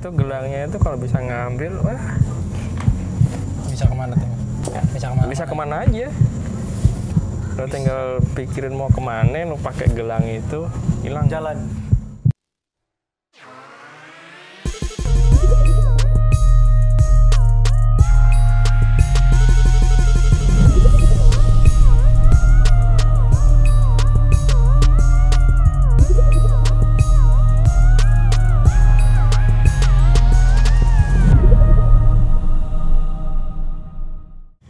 itu gelangnya itu kalau bisa ngambil, wah Bisa kemana tuh? bisa kemana aja. Lo tinggal pikirin mau kemana, lo pakai gelang itu hilang. Jalan.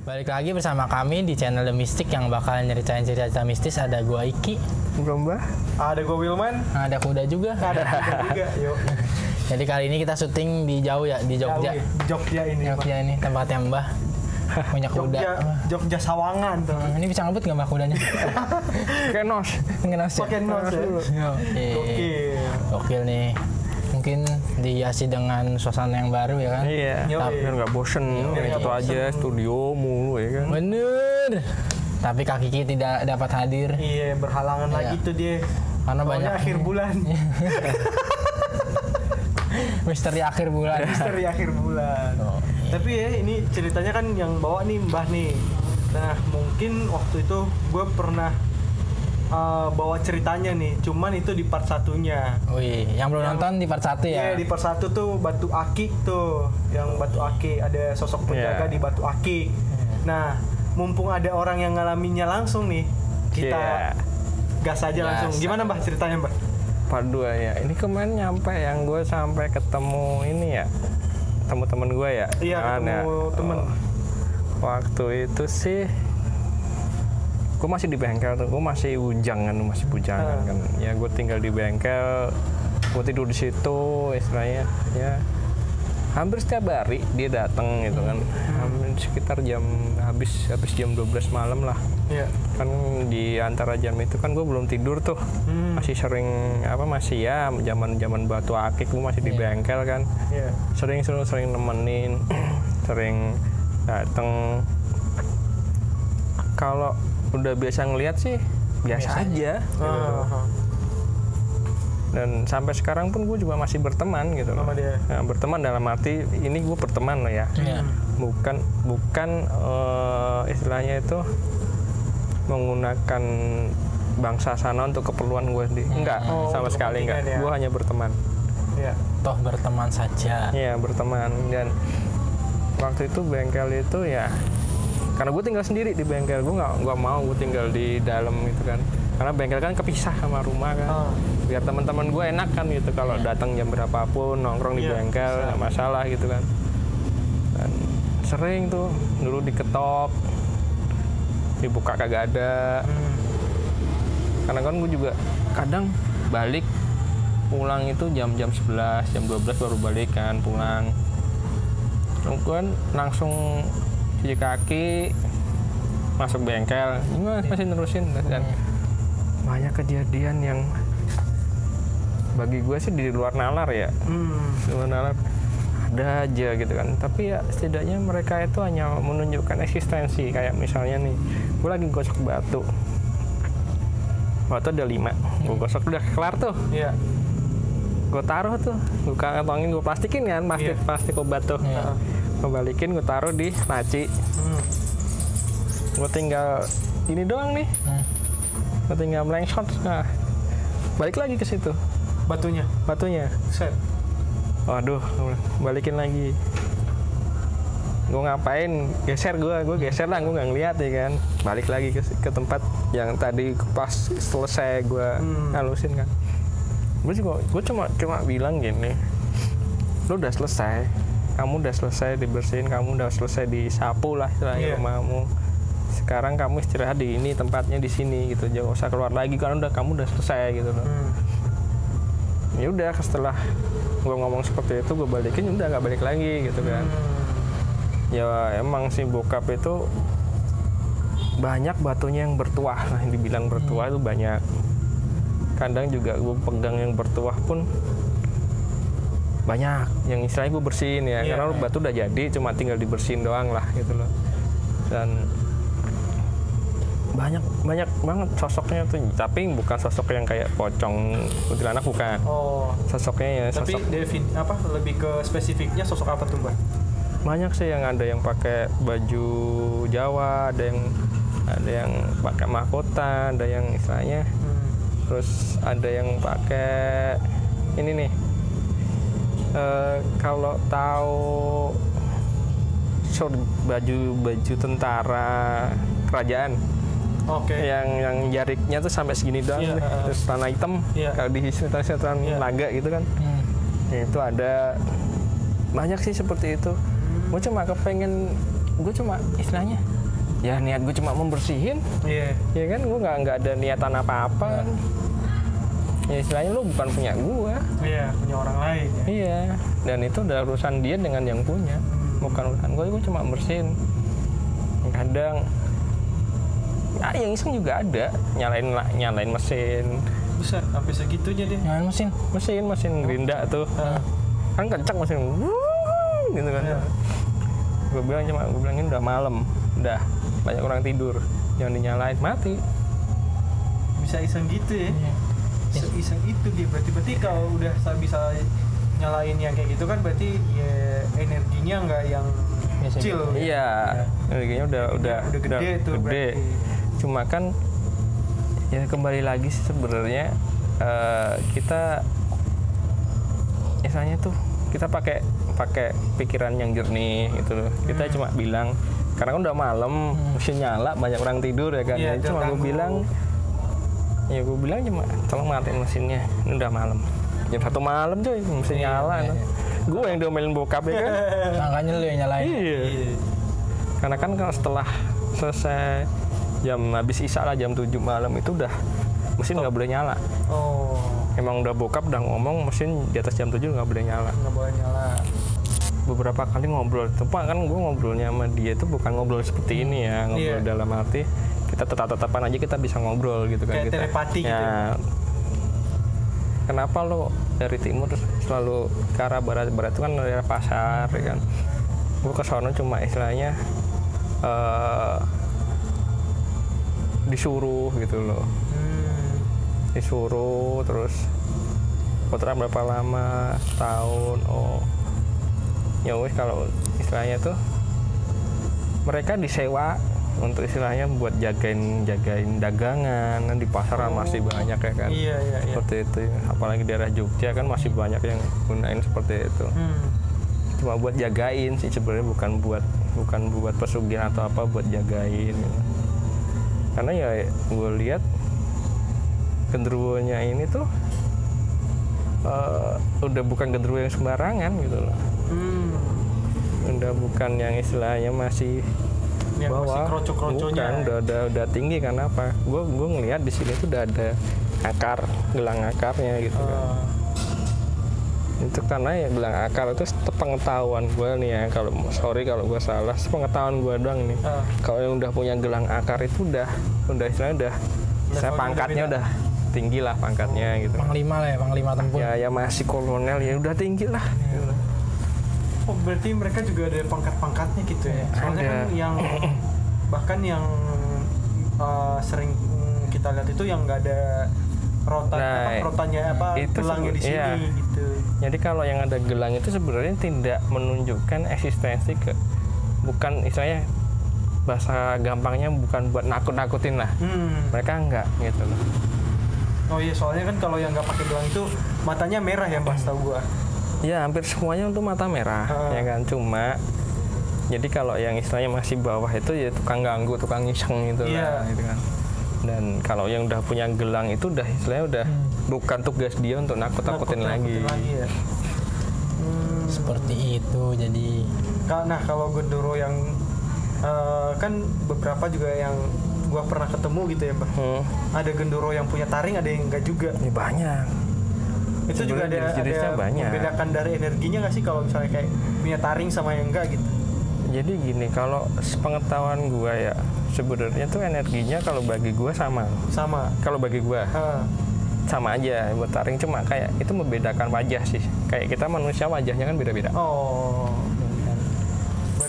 Balik lagi bersama kami di channel The Mystic yang bakal nyeritain cerita-cerita mistis. Ada gua Iki, Berubah. Ada gue Wilman. ada Kuda juga. Ada kita juga. Yuk. Jadi kali ini kita syuting di jauh ya, di Jogja. Di Jogja ini. Jogja ini tempatnya Mbah punya kuda. Jogja Sawangan tuh. Ini bisa ngebut nggak Mbah kudanya? Kayak nos. Ngenos ya? Pakai nos ya. Oke. Oke. Gokil nih. Mungkin dihiasi dengan suasana yang baru ya kan? Iya. Yoi. Biar nggak bosen. nggak Itu aja studio mulu ya kan. Bener. Tapi Kak Kiki tidak dapat hadir Iya, berhalangan Iya. lagi tuh dia. karena Soalnya banyak akhir bulan. misteri akhir bulan. Misteri akhir bulan. Oh, iya. Tapi ya ini ceritanya kan yang bawa nih Mbah nih. Nah mungkin waktu itu gue pernah bawa ceritanya nih. Cuman itu di part satunya. Wih, yang belum nonton di part 1 ya? Iya di part 1 tuh Batu Akik tuh. Yang Batu Akik ada sosok penjaga Iya. di Batu Akik. Nah mumpung ada orang yang ngalaminnya langsung nih. Kita Iya. gas aja Gas. langsung. Gimana Mbah ceritanya Mbah? Part 2 ya. Ini kemarin nyampe yang gue sampai ketemu ini ya. Ketemu temen gue ya. Iya Kan ketemu ya. temen. Waktu itu sih gue masih di bengkel tuh, gue masih bujangan kan. Ya gue tinggal di bengkel, gue tidur di situ istilahnya. Ya hampir setiap hari dia datang gitu kan. Hampir sekitar habis jam 12 malam lah. Iya. Kan di antara jam itu kan gue belum tidur tuh. Masih sering masih ya zaman Batu Akik gue masih di bengkel kan. Iya. Sering nemenin, sering dateng. Kalau udah biasa ngeliat sih biasa aja gitu. Dan sampai sekarang pun gue juga masih berteman gitu loh. Sama dia. Nah, berteman dalam arti ini gue berteman loh ya. Iya. Bukan istilahnya itu menggunakan bangsa sana untuk keperluan gue sendiri. Enggak, Oh, sama untuk sekali enggak. kepentingan ya. Gue hanya berteman. Iya. Toh berteman saja. Iya, berteman. Dan waktu itu bengkel itu ya karena gue tinggal sendiri di bengkel, gue nggak mau gue tinggal di dalam gitu kan, karena bengkel kan kepisah sama rumah kan, biar teman-teman gue enak kan gitu kalau datang jam berapapun nongkrong di Iya, bengkel nggak masalah gitu kan. Dan sering tuh dulu diketok, dibuka kagak ada, karena kan gue juga kadang balik pulang itu jam 11, jam 12 baru balik kan pulang. Kan langsung cuci kaki, masuk bengkel, masih nerusin. Dan banyak kejadian yang bagi gue sih di luar nalar ya, di luar nalar ada aja gitu kan. Tapi ya setidaknya mereka itu hanya menunjukkan eksistensi. Kayak misalnya nih, gue lagi gosok batu ada 5, gue gosok udah kelar tuh. Iya. Gue taruh tuh, gue kantongin, gue plastikin kan, plastik obat tuh. Iya. Gue balikin, gue taruh di laci. Gue tinggal ini doang nih. Gue tinggal melengshot. Nah, balik lagi ke situ. Batunya. Set. Waduh, balikin lagi. Gue ngapain? Gue geser lah, gue nggak ngeliat ya kan. Balik lagi ke tempat yang tadi pas selesai gue halusin kan. Gue cuma bilang gini, lu udah selesai, kamu udah selesai dibersihin, kamu udah selesai disapu lah istilahnya rumahmu. Sekarang kamu istirahat di ini, tempatnya di sini gitu, jangan usah keluar lagi karena kamu udah selesai gitu loh. Ya udah, setelah gue ngomong seperti itu, gue balikin, udah nggak balik lagi gitu kan. Ya emang sih bokap itu banyak batunya yang bertuah, nah yang dibilang bertuah itu banyak. Kadang juga gue pegang yang bertuah pun banyak, yang istilahnya gue bersihin ya, karena batu udah jadi, cuma tinggal dibersihin doang lah gitu loh. Dan banyak banget sosoknya tuh, tapi bukan sosok yang kayak pocong kuntilanak, bukan. Oh. Sosoknya ya Tapi sosok lebih ke spesifiknya sosok apa tuh, Mbak? banyak sih, yang ada yang pakai baju Jawa, ada yang pakai mahkota, ada yang istilahnya terus ada yang pakai ini nih, kalau tahu baju tentara kerajaan. Oke. Yang jariknya tuh sampai segini doang, terus celana hitam, kalau di sinetron naga gitu kan. Ya, itu ada banyak sih seperti itu. Gue cuma istilahnya ya niat gue cuma membersihin, ya kan, gue nggak ada niatan apa-apa. Ya istilahnya lu bukan punya gue, punya orang lain ya. Iya, dan itu udah urusan dia dengan yang punya, bukan urusan gue cuma bersihin. Kadang yang iseng juga ada, nyalain mesin. Bisa sampai segitunya dia. Nyalain mesin gerinda tuh. Kan kenceng mesin, gitu kan. Gue bilangin udah malam, udah banyak orang tidur, jangan dinyalain, mati. Bisa iseng gitu ya. Iseng itu dia, berarti kalau udah bisa nyalain yang kayak gitu kan berarti ya energinya nggak yang kecil. Iya, energinya udah gede. Cuma kan ya kembali lagi sih sebenarnya, kita misalnya tuh kita pakai pikiran yang jernih gitu loh. Kita cuma bilang karena kan udah malam, mesin nyala, banyak orang tidur ya kan. Ya, cuma gue bilang cuma tolong matiin mesinnya, ini udah malam. Jam 1 malam coy, mesin nyala. Gue yang diomelin bokap ya kan. Makanya lu yang nyalain. Iya. Karena kan kalau setelah selesai habis isya lah, jam 7 malam itu udah mesin nggak boleh nyala. Emang udah bokap udah ngomong mesin di atas jam 7 nggak boleh nyala. Beberapa kali ngobrol, tempat kan gue ngobrolnya sama dia itu bukan ngobrol seperti ini ya, ngobrol dalam arti kita tetap-tetapan aja kita bisa ngobrol gitu kan. Kayak telepati gitu. Kenapa lo dari timur selalu ke arah barat itu kan daerah pasar ya kan. Gue ke sono cuma istilahnya disuruh gitu loh. Disuruh terus kontrak berapa lama, setahun. Ya wes, kalau istilahnya tuh mereka disewa untuk istilahnya buat jagain dagangan di pasar masih banyak ya kan. Iya. Seperti itu, apalagi daerah Jogja kan masih banyak yang gunain seperti itu. Cuma buat jagain sih sebenarnya, bukan buat pesugihan atau apa, buat jagain gitu. Karena ya gue lihat genderuwonya ini tuh udah bukan genderuwo yang sembarangan gitu loh. Udah bukan yang istilahnya masih bawah, masih kroco-kroconya. Bukan, udah tinggi. Karena apa? Gue ngelihat di sini tuh udah ada gelang akarnya gitu kan. Itu karena ya gelang akar itu sepengetahuan gue nih ya, kalau gue salah, sepengetahuan gue doang nih. Kalau yang udah punya gelang akar itu udah istilahnya saya pangkatnya udah tinggi lah pangkatnya gitu. Panglima tempur. Ya masih kolonel ya udah tinggi lah. Berarti mereka juga ada pangkat-pangkatnya gitu ya. Soalnya kan bahkan yang sering kita lihat itu yang nggak ada rotanya gelangnya di sini gitu. Jadi kalau yang ada gelang itu sebenarnya tidak menunjukkan eksistensi bukan istilahnya, bahasa gampangnya bukan buat nakut-nakutin lah. Mereka enggak gitu loh. Oh iya, soalnya kan kalau yang nggak pakai gelang itu matanya merah ya, Mbak, tahu gua. Ya hampir semuanya untuk mata merah ya kan. Cuma jadi kalau yang istilahnya masih bawah itu ya tukang ganggu, tukang iseng gitu lah gitu kan. Dan kalau yang udah punya gelang itu udah istilahnya udah bukan tugas dia untuk nakut-nakutin lagi. Ya. Seperti itu jadi. Nah kalau genderuwo yang kan beberapa juga yang gua pernah ketemu gitu ya, Mbak. Ada genderuwo yang punya taring, ada yang enggak juga. Ini banyak. Itu juga ada banyak. Membedakan dari energinya nggak sih kalau misalnya kayak punya taring sama yang enggak gitu? Jadi gini, kalau sepengetahuan gua ya sebenarnya tuh energinya kalau bagi gua sama. Kalau bagi gua sama aja buat taring, cuma kayak itu membedakan wajah sih. Kayak kita manusia wajahnya kan beda-beda.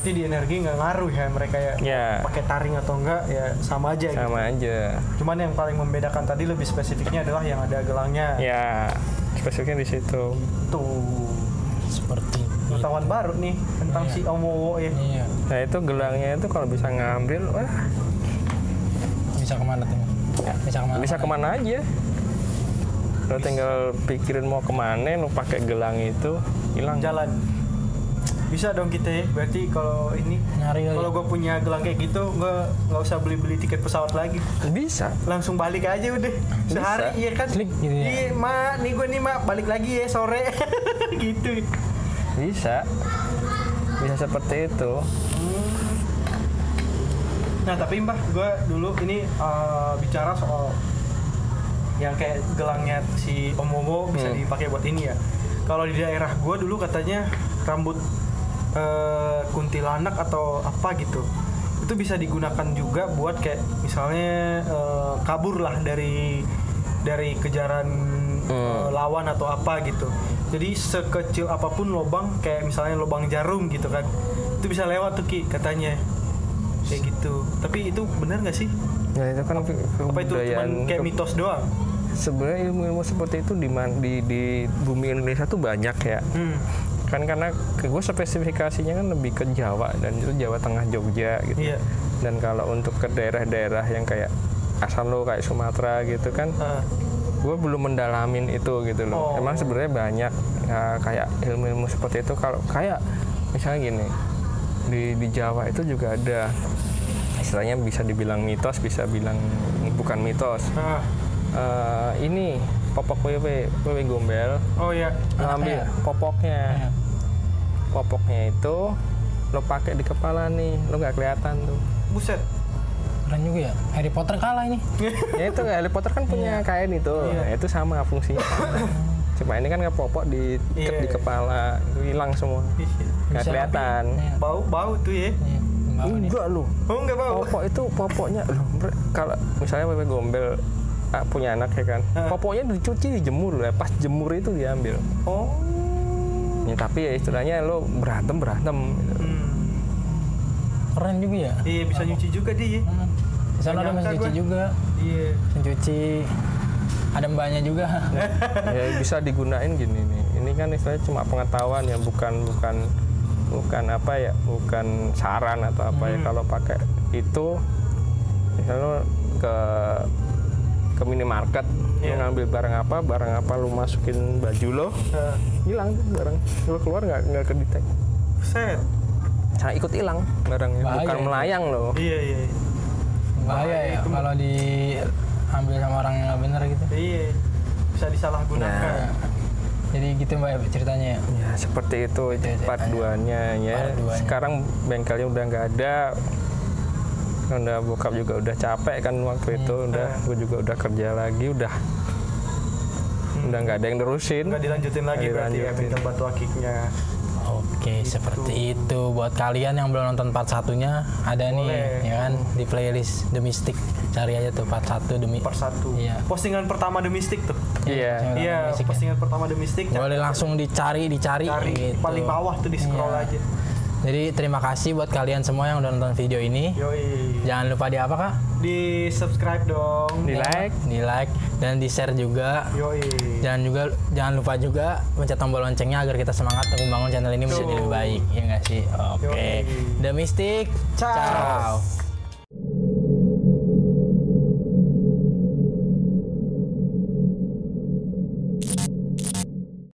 berarti di energi nggak ngaruh ya mereka ya. Ya. Pakai taring atau enggak ya sama aja. Sama aja. Cuman yang paling membedakan tadi lebih spesifiknya adalah yang ada gelangnya. Ya, spesifiknya di situ. Tuh. Seperti Pengetahuan baru nih tentang si Omowo ya. Iya. Nah itu gelangnya itu kalau bisa ngambil, wah Bisa kemana tuh? Bisa kemana? bisa kemana aja. Lo tinggal pikirin mau kemana, lo pakai gelang itu hilang. Jalan. Bisa dong kita ya. Berarti kalau ini Nyari kali. kalau gue punya gelang kayak gitu, gue nggak usah beli tiket pesawat lagi. Bisa. Langsung balik aja udah. Sehari Bisa. iya kan. Klik gitu ya. Iya, mak, nih gue nih mak balik lagi ya sore. Gitu. Bisa seperti itu. Nah tapi mbah, gue dulu ini bicara soal yang kayak gelangnya si Omowo bisa dipakai buat ini ya. Kalau di daerah gue dulu katanya rambut kuntilanak atau apa gitu, itu bisa digunakan juga buat kayak misalnya kabur lah dari kejaran lawan atau apa gitu. Jadi sekecil apapun lubang, kayak misalnya lubang jarum gitu kan, itu bisa lewat tuh Ki katanya. Kayak gitu. Tapi itu benar nggak sih? Ya itu kan Apa itu cuman kayak mitos doang? Sebenarnya ilmu-ilmu seperti itu di bumi Indonesia tuh banyak ya. Kan karena gue spesifikasinya kan lebih ke Jawa, dan itu Jawa Tengah, Jogja gitu. Iya. Dan kalau untuk ke daerah-daerah yang kayak asal lo kayak Sumatera gitu kan, gue belum mendalamin itu gitu loh. Emang sebenarnya banyak ya, kayak ilmu-ilmu seperti itu. Kalau kayak misalnya gini, di Jawa itu juga ada istilahnya, bisa dibilang mitos, bisa bilang bukan mitos. Ini popok wewe gombel. Oh ya. Ngambil popoknya. Popoknya itu lo pakai di kepala nih, lo nggak kelihatan tuh. Buset. Keren juga ya. Harry Potter kalah ini. Ya itu Harry Potter kan punya kain itu. Nah, itu sama fungsinya. Cuma ini kan ngepopok di kepala, itu hilang semua. Nggak kelihatan. Bau tuh ya. Enggak lo. Oh enggak bau. Popok itu popoknya loh. Kalau misalnya wewe gombel punya anak ya kan, popoknya dicuci, dijemur ya. Pas jemur itu diambil. Oh. Ya, tapi ya istilahnya lo berantem gitu. Keren juga ya. Iya bisa nyuci juga dia. Di sana ada mesin cuci juga. Iya. Mesin cuci. Ada mbaknya juga. Ya bisa digunain gini nih. Ini kan istilahnya cuma pengetahuan ya, bukan apa ya, bukan saran atau apa ya. Kalau pakai itu, misalnya lo ke minimarket, lo ngambil barang apa lo masukin baju lo, hilang tuh barang. Lo keluar nggak kedetek. Set. Nah, ikut hilang barangnya, Bahaya bukan ya. melayang loh. Iya. Bahaya ya kalau diambil sama orang yang nggak bener gitu. Iya. Bisa disalahgunakan. Nah. Jadi gitu mbak ceritanya ya. Ya seperti itu part 2-nya ya. Part 2-nya. Sekarang bengkelnya udah nggak ada. Udah bokap juga udah capek kan waktu itu, gue juga udah kerja lagi, udah nggak ada yang nerusin. Nggak dilanjutin lagi berarti ya bengkel batu akiknya. Oke, seperti itu. Buat kalian yang belum nonton part 1-nya, ada nih ya kan di playlist The Mystic. Cari aja tuh part 1 Part 1. Iya. Postingan pertama The Mystic tuh. Iya. Iya, postingan pertama The Mystic. Boleh langsung dicari cari gitu. paling bawah tuh di scroll aja. Jadi terima kasih buat kalian semua yang udah nonton video ini. Yoi. Jangan lupa di apa kak? Di subscribe dong. Di like, dan di share juga. Yoi. Jangan lupa juga pencet tombol loncengnya agar kita semangat untuk membangun channel ini menjadi lebih baik. Ya nggak sih? Oke. Yoi. The Mystic. Ciao. Ciao.